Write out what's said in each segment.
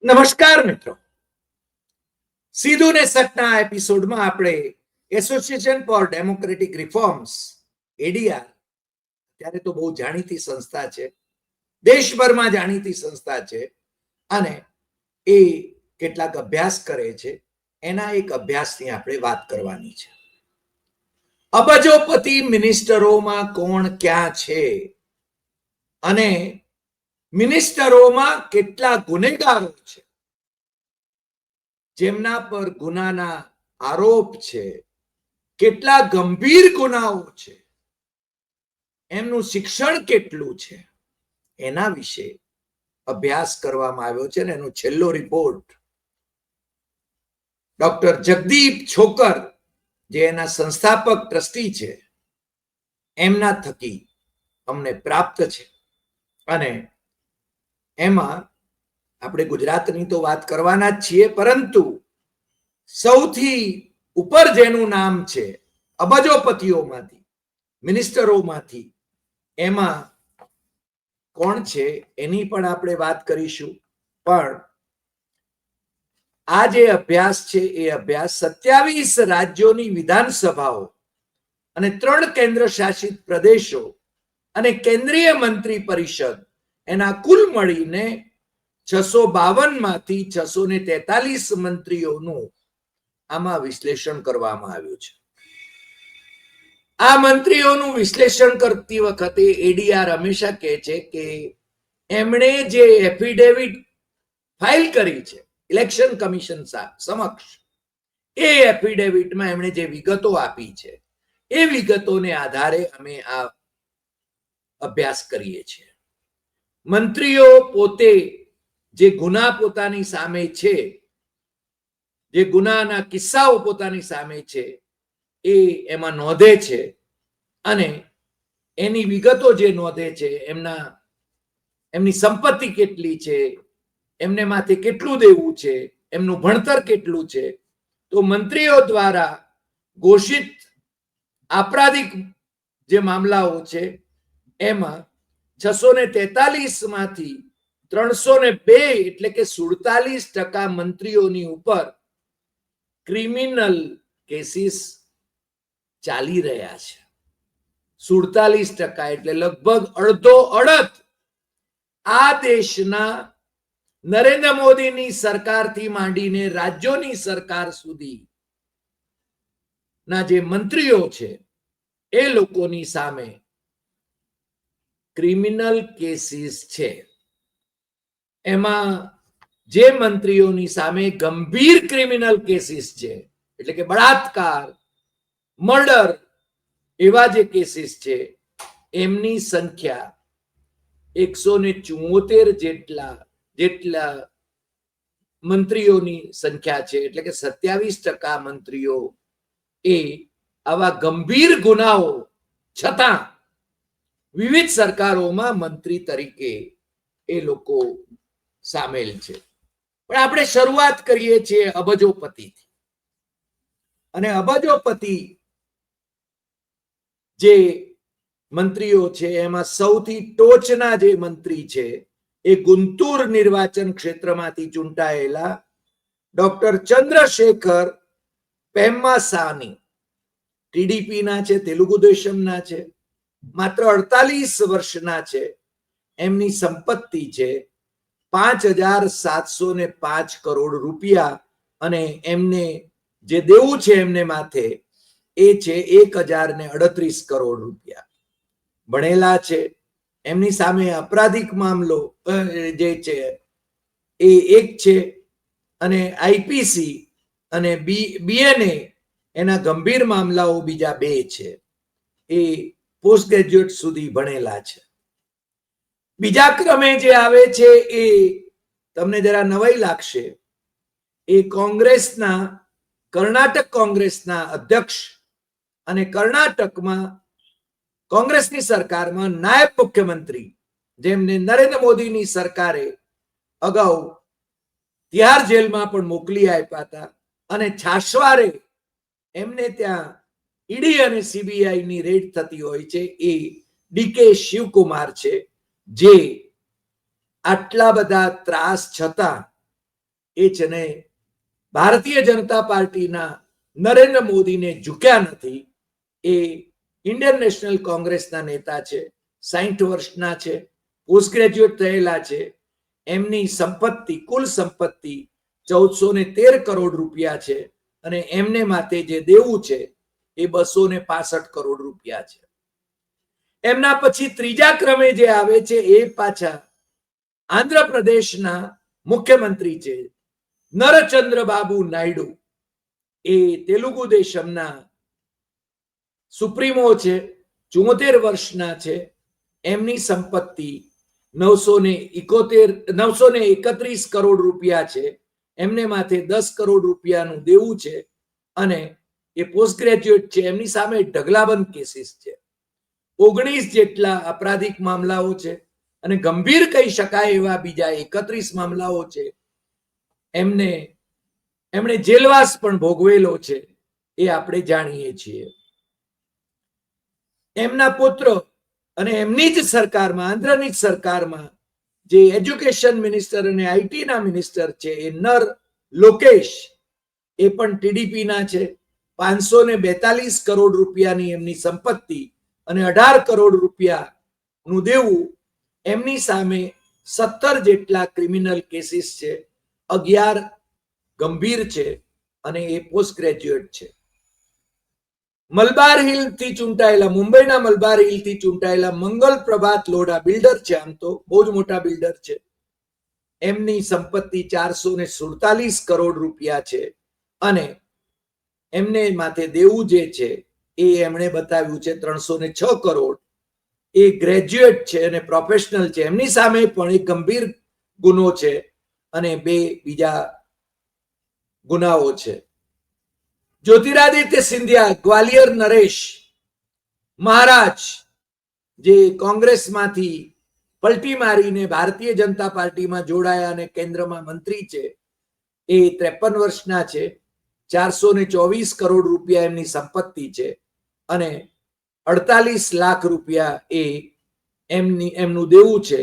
નમસ્કાર મિત્રો, સીધું ને સટના એપિસોડમાં આપણે association four democratic reforms ADR ત્યારે તો બહુ જાણીતી સંસ્થા છે, દેશભરમાં જાણીતી સંસ્થા છે અને એ કેટલાક અભ્યાસ કરે છે. એના એક અભ્યાસની આપણે વાત કરવાની છે. અબજોપતિ મિનિસ્ટરોમાં કોણ ક્યાં છે અને મિનિસ્ટરોમાં કેટલા ગુનેગારો છે, જેમના પર ગુનાના આરોપ છે, કેટલા ગંભીર ગુનાઓ છે, એમનું શિક્ષણ કેટલું છે, એના વિશે અભ્યાસ કરવામાં આવ્યો છે. એનો છેલ્લો રિપોર્ટ ડોક્ટર જગદીપ છોકર, જે એના સંસ્થાપક ટ્રસ્ટી છે, એમના થકી અમને પ્રાપ્ત છે. અને એમાં આપણે ગુજરાતની તો વાત કરવાના જ છીએ, પરંતુ સૌથી ઉપર જેનું નામ છે અબજોપતિઓમાંથી, મિનિસ્ટરોમાંથી, એમાં કોણ છે એની પણ આપણે વાત કરીશું. પણ આ જે અભ્યાસ છે એ અભ્યાસ 27 રાજ્યોની વિધાનસભાઓ અને 3 કેન્દ્ર શાસિત પ્રદેશો અને કેન્દ્રીય મંત્રી પરિષદ, એના કુલ મળીને 652 માંથી 643 મંત્રીઓનું આમાં વિશ્લેષણ કરવામાં આવ્યું છે. આ મંત્રીઓનું વિશ્લેષણ કરતી વખતે એડીઆર હંમેશા કહે છે કે એમણે જે એફિડેવિટ ફાઇલ કરી છે ઇલેક્શન કમિશન સમક્ષ, એ એફિડેવિટમાં એમણે જે વિગતો આપી છે એ વિગતોને આધારે અમે આ અભ્યાસ કરીએ છીએ. મંત્રીઓ પોતે જે ગુના પોતાની સામે છે, જે ગુનાના કિસ્સાઓ પોતાની સામે છે, એ એમાં નોંધે છે અને એની વિગતો જે નોંધે છે, એમની સંપત્તિ કેટલી છે, એમને માથે કેટલું દેવું છે, એમનું ભણતર કેટલું છે. તો મંત્રીઓ દ્વારા ઘોષિત આપરાધિક જે મામલાઓ છે એમાં 643 માંથી 302 એટલે કે 47% મંત્રીઓની ઉપર ક્રિમિનલ કેસીસ ચાલી રહ્યા છે. 47% એટલે લગભગ અડધો અડધ આ દેશના નરેન્દ્ર મોદીની સરકારથી માંડીને રાજ્યોની સરકાર સુધી ના જે મંત્રીઓ છે એ લોકોની સામે ક્રિમિનલ કેસીસ છે. એમાં જે મંત્રીઓની સામે ગંભીર ક્રિમિનલ કેસીસ છે, એટલે કે બળાત્કાર, મર્ડર, એવા જે કેસીસ છે, એમની સંખ્યા 174 જેટલા મંત્રીઓની સંખ્યા છે. એટલે કે 27% મંત્રીઓ એ આવા ગંભીર ગુનાઓ છતાં વિવિધ સરકારોમાં મંત્રી તરીકે એ લોકો સામેલ છે. પણ આપણે શરૂઆત કરીએ છીએ અબજોપતિથી. અને અબજોપતિ જે મંત્રીઓ છે એમાં સૌથી ટોચના જે મંત્રી છે એ ગુંતુર નિર્વાચન ક્ષેત્રમાંથી ચૂંટાયેલા ડોક્ટર ચંદ્રશેખર પેમ્માસાની, ટીડીપી ના છે, તેલુગુ દેશમના છે, માત્ર 48 વર્ષના છે. એમની સંપત્તિ છે 5,705 કરોડ રૂપિયા અને એમને જે દેવું છે એમને માથે એ છે 1,038 કરોડ રૂપિયા. ભણેલા છે, એમની સામે અપરાધિક મામલો જે છે એ એક છે અને આઈપીસી અને બીએનએ એના ગંભીર મામલાઓ બીજા 2 છે. એ પોસ્ટ ગ્રેજ્યુએટ સુધી ભણેલા છે. બીજા ક્રમે જે આવે છે એ તમને જરા નવાઈ લાગશે, એ કોંગ્રેસના, કર્ણાટક કોંગ્રેસના અધ્યક્ષ અને કર્ણાટકમાં કોંગ્રેસની સરકારમાં નાયબ મુખ્યમંત્રી, જેમને નરેન્દ્ર મોદીની સરકારે અગાઉ તિહાર જેલમાં પણ મોકલી આપ્યા હતા અને છાશવારે એમને ત્યાં ઈડી અને સીબીઆઈ ની રેડ થતી હોય છે, એ ડીકે શિવકુમાર છે, જે આટલા બધા ત્રાસ છતાં એ છે ને ભારતીય જનતા પાર્ટીના નરેન્દ્ર મોદીને ઝૂક્યા નથી. એ ઇન્ડિયન નેશનલ કોંગ્રેસના નેતા છે, 60 વર્ષના છે, પોસ્ટ ગ્રેજ્યુએટ થયેલા છે. એમની સંપત્તિ, કુલ સંપત્તિ 1413 કરોડ રૂપિયા છે અને એમને માટે જે દેવું છે એ 265 કરોડ રૂપિયા છે. એમના પછી ત્રીજા ક્રમે જે આવે છે એ પાછા આંધ્રપ્રદેશના મુખ્યમંત્રી છે નરચંદ્રબાબુ નાયડુ. એ તેલુગુ દેશમના સુપ્રીમો છે, 74 વર્ષના છે. એમની સંપત્તિ 931 કરોડ રૂપિયા છે. એમને માથે 10 કરોડ રૂપિયાનું દેવું છે અને એ પોસ્ટ ગ્રેજ્યુએટ છે. એમની સામે ઢગલાબંધ કેસીસ છે, 19 જેટલા અપરાધિક મામલાઓ છે અને ગંભીર કહી શકાય એવા બીજા 31 મામલાઓ છે. એમણે જેલવાસ પણ ભોગવેલો છે, એ આપણે જાણીએ છીએ. એમના પુત્ર અને એમની જ સરકારમાં, આંધ્રની જ સરકારમાં જે એજ્યુકેશન મિનિસ્ટર અને આઈટી ના મિનિસ્ટર છે એ નર લોકેશ, એ પણ ટીડીપી ના છે. 542 કરોડ રૂપિયાની એમની સંપત્તિ અને 18 કરોડ રૂપિયાનું દેવું. એમની સામે 17 જેટલા ક્રિમિનલ કેસીસ છે, 11 ગંભીર છે અને એ પોસ્ટ ગ્રેજ્યુએટ છે. મલબાર હિલ થી ચૂંટાયેલા, મુંબઈના મલબાર હિલ થી ચૂંટાયેલા મંગલ પ્રભાત લોઢા બિલ્ડર છે, આમ તો બહુ જ મોટા બિલ્ડર છે. એમની સંપત્તિ 447 કરોડ રૂપિયા છે અને એમને માથે દેવું જે છે એ એમણે બતાવ્યું છે 306 કરોડ. એ ગ્રેજ્યુએટ છે અને પ્રોફેશનલ છે. એમની સામે પણ એક ગંભીર ગુનો છે અને 2 બીજા ગુનાઓ છે. જ્યોતિરાદિત્ય સિંધિયા, ગ્વાલિયર નરેશ મહારાજ, જે કોંગ્રેસમાંથી પલટી મારીને ભારતીય જનતા પાર્ટીમાં જોડાયા અને કેન્દ્રમાં મંત્રી છે, એ 53 વર્ષના છે. 424 કરોડ રૂપિયા એમની સંપત્તિ છે અને 48 લાખ રૂપિયા એ એમનું દેવું છે.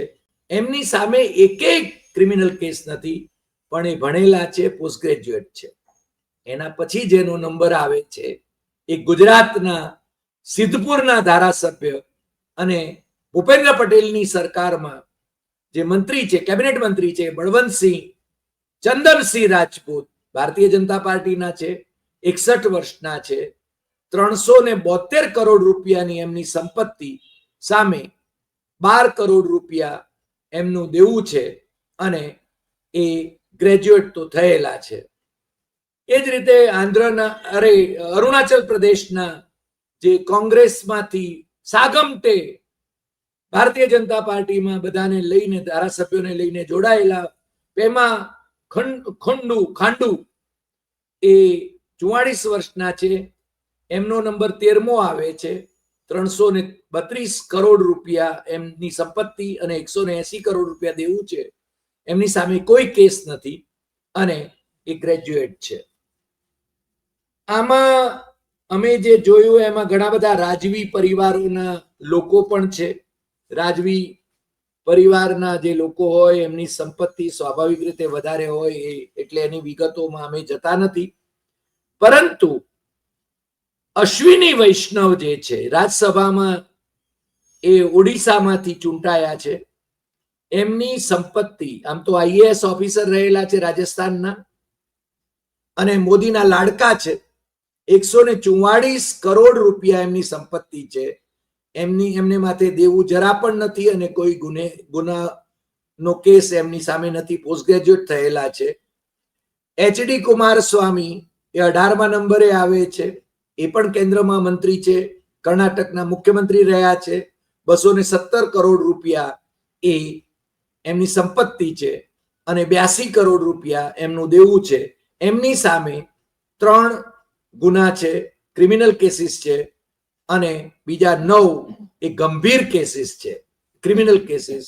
એમની સામે એક ક્રિમિનલ કેસ નથી, પણ એ ભણેલા છે, પોસ્ટ ગ્રેજ્યુએટ છે. એના પછી જેનો નંબર આવે છે એ ગુજરાતના સિદ્ધપુરના ધારાસભ્ય અને ભૂપેન્દ્ર પટેલની સરકારમાં જે મંત્રી છે, કેબિનેટ મંત્રી છે, બળવંતસિંહ ચંદનસિંહ રાજપૂત, ભારતીય જનતા પાર્ટીના છે, 61 વર્ષના છે. 372 કરોડ રૂપિયાની એમની સંપત્તિ સામે 12 કરોડ રૂપિયા એમનું દેવું છે અને એ ગ્રેજ્યુએટ તો થયેલા છે. એ જ રીતે અરુણાચલ પ્રદેશના જે કોંગ્રેસમાંથી સાગમટે ભારતીય જનતા પાર્ટીમાં બધાને લઈને, ધારાસભ્યોને લઈને જોડાયેલા પેમા ખાંડુ, એ 44 વર્ષના છે. એમનો નંબર 13મો આવે છે. 332 કરોડ રૂપિયા એમની સંપત્તિ અને 180 કરોડ રૂપિયા દેવું છે. એમની સામે કોઈ કેસ નથી અને એ ગ્રેજ્યુએટ છે. આમાં અમે જે જોયું એમાં ઘણા બધા રાજવી પરિવારોના લોકો પણ છે. રાજવી પરિવારના જે લોકો હોય એમની સંપત્તિ સ્વાભાવિક રીતે વધારે હોય, એટલે એની વિગતોમાં અમે જતા નથી. પરંતુ અશ્વિની વૈષ્ણવ જે છે, રાજ્યસભામાં એ ઓડિશામાંથી ચૂંટાયા છે. એમની સંપત્તિ, આમ તો આઈએએસ ઓફિસર રહેલા છે રાજસ્થાનના અને મોદીના લાડકા છે. 144 કરોડ રૂપિયા એમની સંપત્તિ છે. એમને માથે દેવું જરા પણ નથી અને કોઈ ગુનાનો કેસ એમની સામે નથી. પોસ્ટ ગ્રેજ્યુએટ થયેલા છે. એચડી કુમારસ્વામી એ 18મા નંબરે આવે છે. એ પણ કેન્દ્રમાં મંત્રી છે, કર્ણાટકના મુખ્યમંત્રી રહ્યા છે. 217 કરોડ રૂપિયા એ એમની સંપત્તિ છે અને 82 કરોડ રૂપિયા એમનું દેવું છે. એમની સામે 3 ગુના છે, ક્રિમિનલ કેસીસ છે અને બીજા 9 એ ગંભીર કેસીસ છે, ક્રિમિનલ કેસીસ.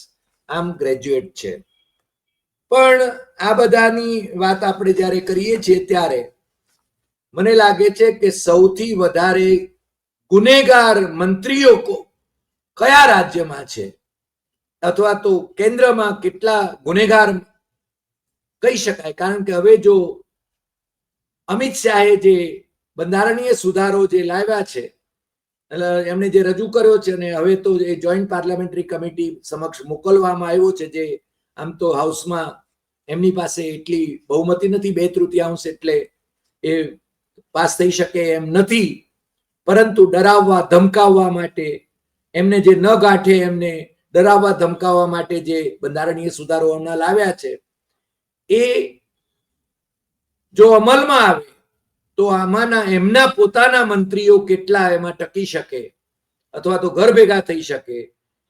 આમ ગ્રેજ્યુએટ છે. પણ આ બધાની વાત આપણે જ્યારે કરીએ છીએ ત્યારે મને લાગે છે કે સૌથી વધારે ગુનેગાર મંત્રીઓ કયા રાજ્યમાં છે, અથવા તો કેન્દ્રમાં કેટલા ગુનેગાર કહી શકાય, કારણ કે હવે જો અમિત શાહે જે બંધારણીય સુધારો જે લાવ્યા છે, એમણે જે રજૂ કર્યો છે અને હવે તો એ જોઈન્ટ પાર્લામેન્ટરી કમિટી સમક્ષ મોકલવામાં આવ્યો છે, જે આમ તો હાઉસમાં એમની પાસે એટલી બહુમતી નથી, 2/3 એટલે એ પાસ થઈ શકે એમ નથી, પરંતુ ડરાવવા ધમકાવવા માટે એમને જે ન ગાંઠે એમને ડરાવવા ધમકાવવા માટે જે બંધારણીય સુધારો હમણાં લાવ્યા છે, એ જો અમલમાં આવે તો આમાંના એમના પોતાના મંત્રીઓ કેટલા એમાં ટકી શકે અથવા તો ઘર ભેગા થઈ શકે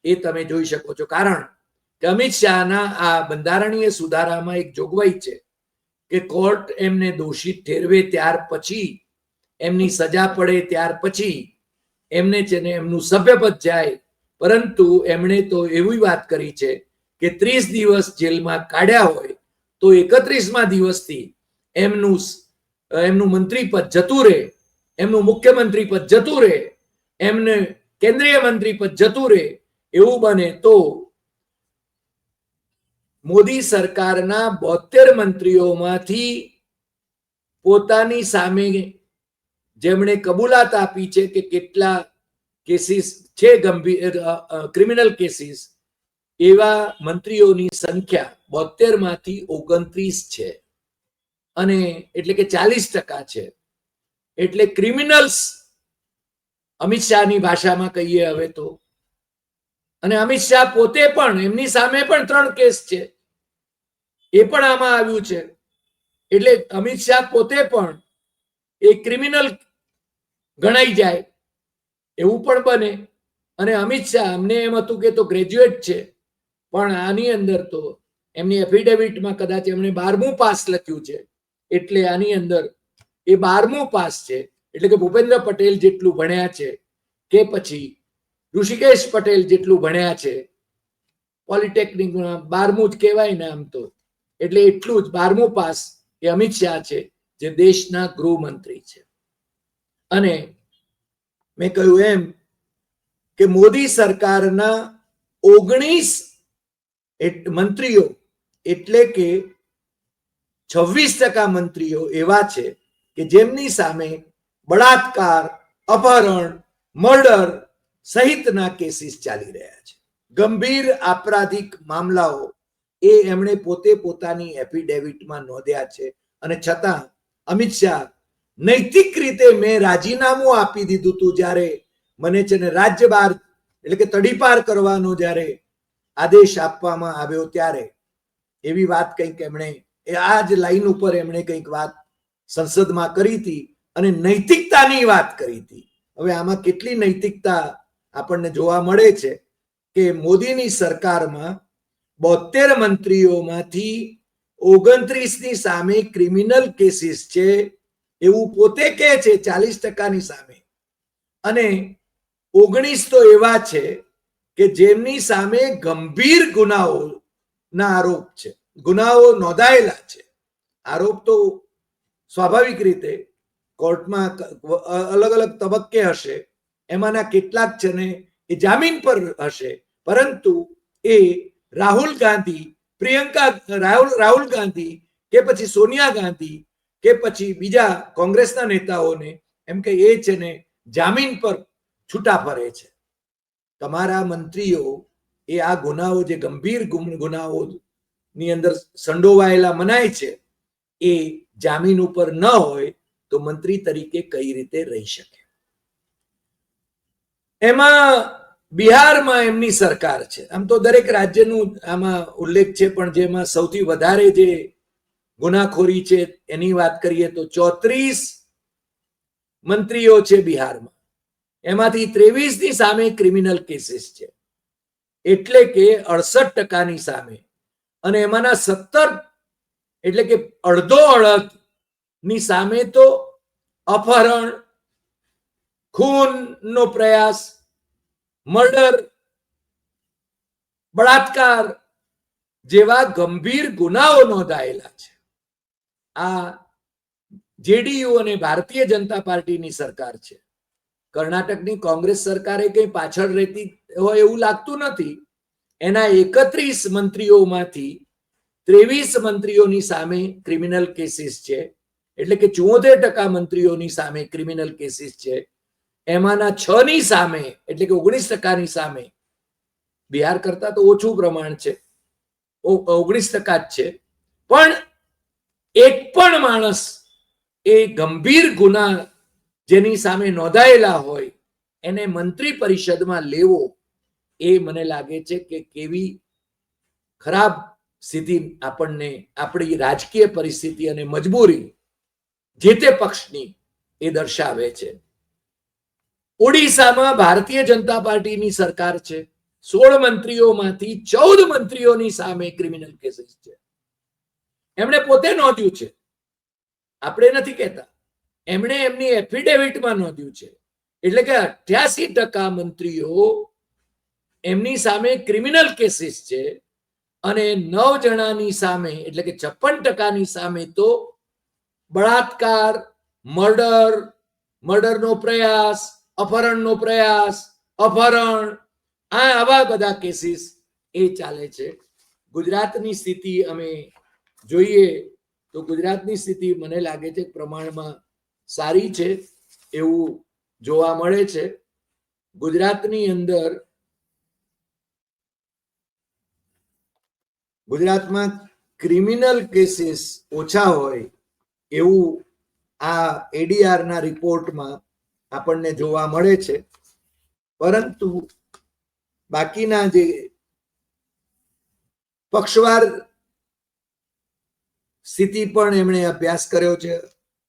એ તમે જોઈ શકો છો. કારણ કે અમિત શાહના આ બંધારણીય સુધારામાં એક જોગવાઈ છે કે કોર્ટ એમને દોષિત ઠેરવે ત્યાર પછી, એમની સજા પડે ત્યાર પછી એમને છે ને એમનું સભ્યપદ જાય, પરંતુ એમણે તો એવી વાત કરી છે કે 30 દિવસ જેલમાં કાઢ્યા હોય તો 31મા દિવસથી એમનું મંત્રી પદ જતું રહે, એમનું મુખ્યમંત્રી પદ જતું રહે, એમને કેન્દ્રીય મંત્રી પદ જતું રહે. એવું બને તો મોદી સરકારના 72 મંત્રીઓમાંથી પોતાની સામે જેમણે કબૂલાત આપી છે કે કેટલા કેસીસ છે ગંભીર ક્રિમિનલ કેસીસ, એવા મંત્રીઓની સંખ્યા 72 માંથી 29 છે, અને એટલે કે 40% છે. એટલે ક્રિમિનલ્સ અમિત શાહની ભાષામાં કહીએ હવે તો, અને અમિત શાહ પોતે પણ, એમની સામે પણ 3 કેસ છે, એ પણ આમાં આવ્યું છે. એટલે અમિત શાહ પોતે પણ એ ક્રિમિનલ ગણાઈ જાય એવું પણ બને. અને અમિત શાહ, અમને એમ હતું કે તો ગ્રેજ્યુએટ છે, પણ આની અંદર તો એમની એફિડેવિટમાં કદાચ એમણે 12મું પાસ લખ્યું છે, એટલે આની અંદર એ 12મું પાસ છે. એટલે કે ભૂપેન્દ્ર પટેલ જેટલું ભણ્યા છે કે પછી ઋષિકેશ પટેલ જેટલું ભણ્યા છે, પોલિટેકનિકમાં 12મું જ કહેવાય ને આમ તો, એટલે એટલું જ 12મું પાસ એ અમિત શાહ છે, જે દેશના ગૃહમંત્રી છે. અને મેં કહ્યું એમ કે મોદી સરકારના 19 મંત્રીઓ, એટલે કે 26% મંત્રીઓ એવા છે કે જેમની સામે બળાત્કાર, અપહરણ, મર્ડર સહિતના કેસીસ ચાલી રહ્યા છે. ગંભીર આપરાધિક મામલાઓ એ એમણે પોતે પોતાની એફિડેવિટમાં નોંધ્યા છે. અને છતાં અમિત શાહ નૈતિક રીતે મેં રાજીનામું આપી દીધું હતું, જ્યારે મને છે ને રાજ્ય બહાર એટલે કે તડીપાર કરવાનો જ્યારે આદેશ આપવામાં આવ્યો, ત્યારે એવી વાત કંઈક એમણે આ જ લાઈન ઉપર એમણે કંઈક વાત સંસદમાં કરી હતી અને નૈતિકતાની વાત કરી હતી. હવે આમાં કેટલી નૈતિકતા આપણને જોવા મળે છે કે મોદીની સરકારમાં 72 મંત્રીઓમાંથી 29ની સામે ક્રિમિનલ કેસીસ છે એવું પોતે કહે છે 40%ની સામે, અને 19 તો એવા છે કે જેમની સામે ગંભીર ગુનાઓના આરોપ છે, ગુનાઓ નોંધાયેલા છે. આરોપ તો સ્વાભાવિક રીતે કોર્ટમાં અલગ અલગ તબક્કે હશે, એમાંના કેટલાક છે ને એ જામીન પર હશે, પરંતુ એ રાહુલ ગાંધી, રાહુલ ગાંધી કે પછી સોનિયા ગાંધી કે પછી બીજા કોંગ્રેસના નેતાઓને એમ કે એ છે ને જામીન પર છૂટા ફરે છે. તમારા મંત્રીઓ એ આ ગુનાઓ, જે ગંભીર ગુનાઓ ની અંદર સંડોવાયેલા મનાય છે, એ જામીન ઉપર ન હોય તો મંત્રી તરીકે કઈ રીતે રહી શકે. એમાં બિહારમાં એમની સરકાર છે. આમ તો દરેક રાજ્યનું આમાં ઉલ્લેખ છે, પણ જેમાં સૌથી વધારે જે ગુનાખોરી છે એની વાત કરીએ તો 34 મંત્રીઓ છે બિહારમાં, એમાંથી 23ની સામે ક્રિમિનલ કેસીસ છે, એટલે કે 68%ની સામે. અને એમાંના 17 એટલે કે અડધો ની સામે તો અપહરણ, ખૂનનો પ્રયાસ, મર્ડર, બળાત્કાર જેવા ગંભીર ગુનાઓ નોંધાયેલા છે. આ જેડીયુ અને ભારતીય જનતા પાર્ટીની સરકાર છે. કર્ણાટકની કોંગ્રેસ સરકારે કઈ પાછળ રહેતી હોય એવું લાગતું નથી. એના 31 મંત્રીઓમાંથી 23 મંત્રીઓની સામે ક્રિમિનલ કેસીસ છે, એટલે કે 74% મંત્રીઓની સામે ક્રિમિનલ કેસીસ છે. એમાંના 6 ની સામે એટલે કે 19% સામે, બિહાર કરતા તો ઓછું પ્રમાણ છે, 19% જ છે, પણ એક પણ માણસ એ ગંભીર ગુના જેની સામે નોંધાયેલા હોય એને મંત્રી પરિષદમાં લેવો, એ મને લાગે છે કે કેવી ખરાબ સ્થિતિ આપણને આપણી રાજકીય પરિસ્થિતિ અને મજબૂરી જે તે પક્ષની એ દર્શાવે છે. ઓડિશામાં ભારતીય જનતા પાર્ટીની સરકાર છે. 16 મંત્રીઓમાંથી 14 મંત્રીઓની સામે ક્રિમિનલ કેસીસ છે. એમણે પોતે નોંધ્યું છે, આપણે નથી કહેતા, એમણે એમની એફિડેવિટમાં નોંધ્યું છે. એટલે કે 88% મંત્રીઓ એમની સામે ક્રિમિનલ કેસીસ છે અને 9 જણાની સામે એટલે કે 56%ની સામે તો બળાત્કાર, મર્ડરનો પ્રયાસ, અપહરણનો પ્રયાસ, અપહરણ, આવા બધા કેસીસ એ ચાલે છે. ગુજરાતની સ્થિતિ અમે જોઈએ તો ગુજરાતની સ્થિતિ મને લાગે છે પ્રમાણમાં સારી છે એવું જોવા મળે છે. ગુજરાતની અંદર ગુજરાતમાં ક્રિમિનલ કેસીસ ઓછા હોય એવું આ એડીઆરના રિપોર્ટમાં આપણને જોવા મળે છે. પરંતુ બાકીના જે પક્ષવાર સ્થિતિ પણ એમણે અભ્યાસ કર્યો છે,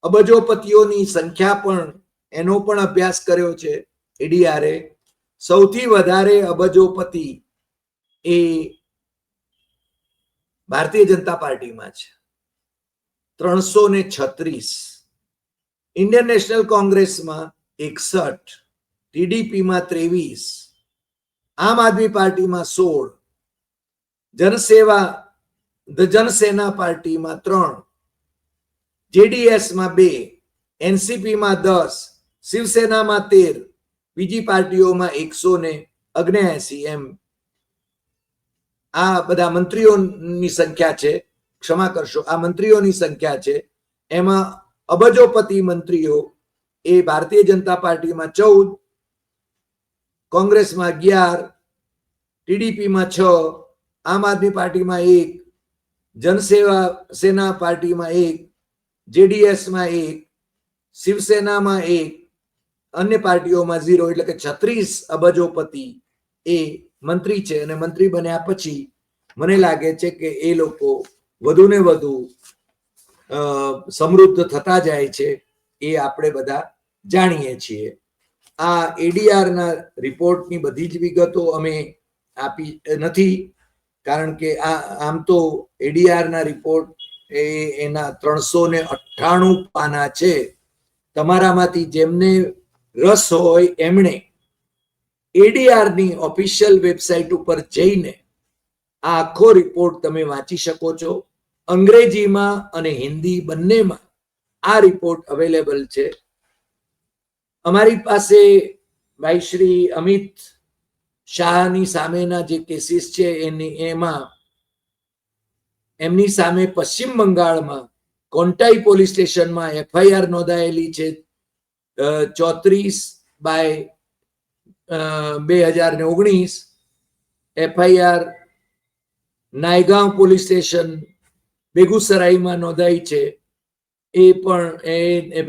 અબજોપતિઓની સંખ્યા પણ એનો પણ અભ્યાસ કર્યો છે એડીઆરે. સૌથી વધારે અબજોપતિ એ ભારતીય જનતા પાર્ટીમાં છે, 336, ઇન્ડિયન નેશનલ કોંગ્રેસમાં 61, ટીડીપીમાં 23, આમ આદમી પાર્ટીમાં 16, જનસેના પાર્ટીમાં 3, જેડીએસમાં 2, એનસીપીમાં 10, શિવસેનામાં 13, બીજી પાર્ટીઓમાં 179, એમ આ બધા મંત્રીઓની સંખ્યા છે. ક્ષમા કરશો, આ મંત્રીઓની સંખ્યા છે. એમાં અબજોપતિ મંત્રીઓ એ ભારતીય જનતા પાર્ટીમાં 14, કોંગ્રેસમાં 11, ટીડીપીમાં 6, આમ આદમી પાર્ટીમાં 1, જનસેના પાર્ટીમાં 1, જેડીએસમાં 1, શિવસેનામાં 1, અન્ય પાર્ટીઓમાં 0, એટલે કે 36 અબજોપતિ એ મંત્રી છે. અને મંત્રી બન્યા પછી મને લાગે છે કે એ લોકો વધુ ને વધુ સમૃદ્ધ થતા જાય છે, એ આપણે બધા જાણીએ છીએ. આ એડીઆરના રિપોર્ટની બધી જ વિગતો અમે આપી નથી, કારણ કે આમ તો એડીઆરના રિપોર્ટ એના 398 પાના છે. તમારામાંથી જેમને રસ હોય એમણે એડીઆરની ઓફિશિયલ વેબસાઇટ ઉપર જઈને આ આખો રિપોર્ટ તમે વાંચી શકો છો. અંગ્રેજીમાં અને હિન્દી બંનેમાં આ રિપોર્ટ અવેલેબલ છે. અમારી પાસે ભાઈ શ્રી અમિત શાહની સામેના જે કેસીસ છે એમાં એમની સામે પશ્ચિમ બંગાળમાં કોન્ટાઈ પોલીસ સ્ટેશનમાં એફઆઈઆર નોંધાયેલી છે 34/2019. એફઆઈઆર નાયગાંવ પોલીસ સ્ટેશન બેગુસરાઈમાં નોંધાઈ છે. એ પણ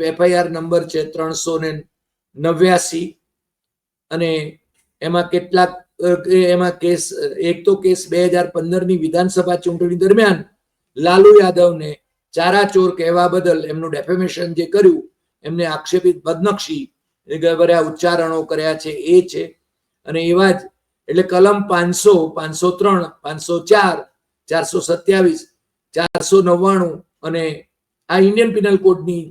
એફઆઈઆર નંબર છે 389. અને એમાં કેટલાક એમાં કેસ, એક તો કેસ 2015ની વિધાનસભા ચૂંટણી દરમિયાન લાલુ યાદવને ચારા ચોર કહેવા બદલ એમનું ડેફેમેશન જે કર્યું, એમને આક્ષેપિત બદનક્ષી ભર્યા ઉચ્ચારણો કર્યા છે એ છે. અને એવા જ એટલે કલમ 500, 503, 504, 427, 499 અને આ ઇન્ડિયન પિનલ કોડની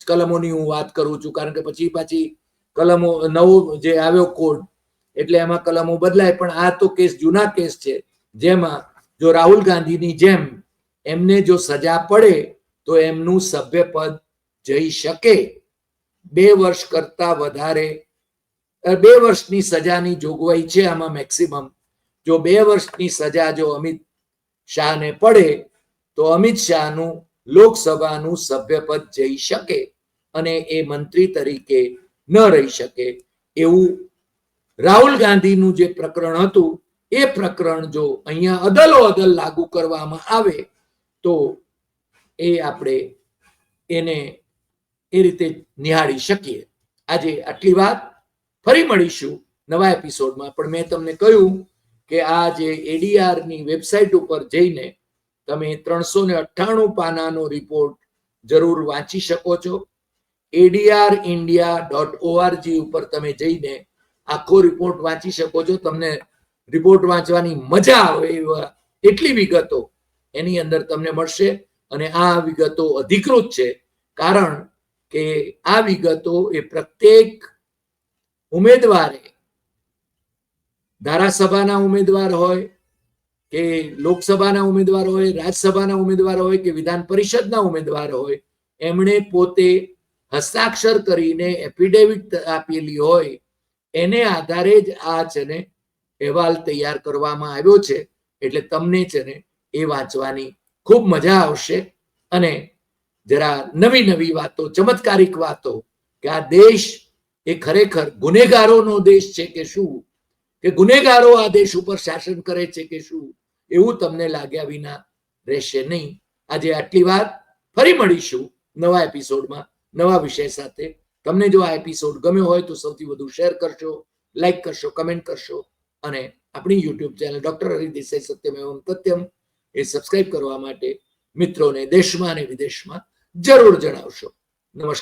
કલમોની હું વાત કરું છું, કારણ કે પાછી કલમો નવો જે આવ્યો કોડ એટલે એમાં કલમો બદલાય. પણ આ તો કેસ જૂના કેસ છે, જેમાં જો રાહુલ ગાંધીની જેમ એમને જો સજા પડે તો એમનું સભ્યપદ જઈ શકે. 2 વર્ષ કરતા વધારે, 2 વર્ષની સજાની જોગવાઈ છે આમાં મેક્સિમમ. જો 2 વર્ષની સજા જો અમિત શાહને પડે તો અમિત શાહનું લોકસભાનું સભ્યપદ જઈ શકે અને એ મંત્રી તરીકે ન રહી શકે. એવું રાહુલ ગાંધીનું જે પ્રકરણ હતું એ પ્રકરણ જો અહીંયા અદલો અદલ લાગુ કરવામાં આવે તો એ આપણે એને એ રીતે નિહાળી શકીએ. આજે આટલી વાત. ફરી મળીશું નવા એપિસોડમાં. પણ મેં તમને કહ્યું કે આ જે એડીઆર ની વેબસાઇટ ઉપર જઈને તમે 398 પાનાનો રિપોર્ટ જરૂર વાંચી શકો છો. ADRindia.org ઉપર તમે જઈને આખો રિપોર્ટ વાંચી શકો છો. તમને રિપોર્ટ વાંચવાની મજા આવે એવા એટલી વિગતો એની અંદર તમને મળશે. અને આ વિગતો અધિકૃત છે, કારણ કે આ વિગતો એ પ્રત્યેક ઉમેદવારે, ધારાસભાના ઉમેદવાર હોય કે લોકસભાના ઉમેદવાર હોય, રાજ્યસભાના ઉમેદવાર હોય કે વિધાન પરિષદના ઉમેદવાર હોય, એમણે પોતે હસ્તાક્ષર કરીને એફિડેવિટ આપેલી હોય એને આધારે જ આ છે ને અહેવાલ તૈયાર કરવામાં આવ્યો છે. એટલે તમને છે ને એ વાંચવાની ખૂબ મજા આવશે અને જરા નવી નવી વાતો, ચમત્કારિક વાતો કે આ દેશ એ ખરેખર ગુનેગારોનો દેશ છે કે શું, કે ગુનેગારો આ દેશ ઉપર શાસન કરે છે કે શું, એવું તમને લાગ્યા વિના રહેશે નહીં. આજે આટલી વાત. ફરી મળીશું નવા એપિસોડમાં નવા વિષય સાથે. તમને જો આ એપિસોડ ગમ્યો હોય તો સૌથી વધુ શેર કરશો, લાઈક કરશો, કમેન્ટ કરશો અને આપણી YouTube channel doctor Hari Desai સત્યમ એવં તથ્યમ એ સબસ્ક્રાઇબ કરવા માટે મિત્રોને દેશમાં અને વિદેશમાં જરૂર જણાવશો. નમસ્કાર.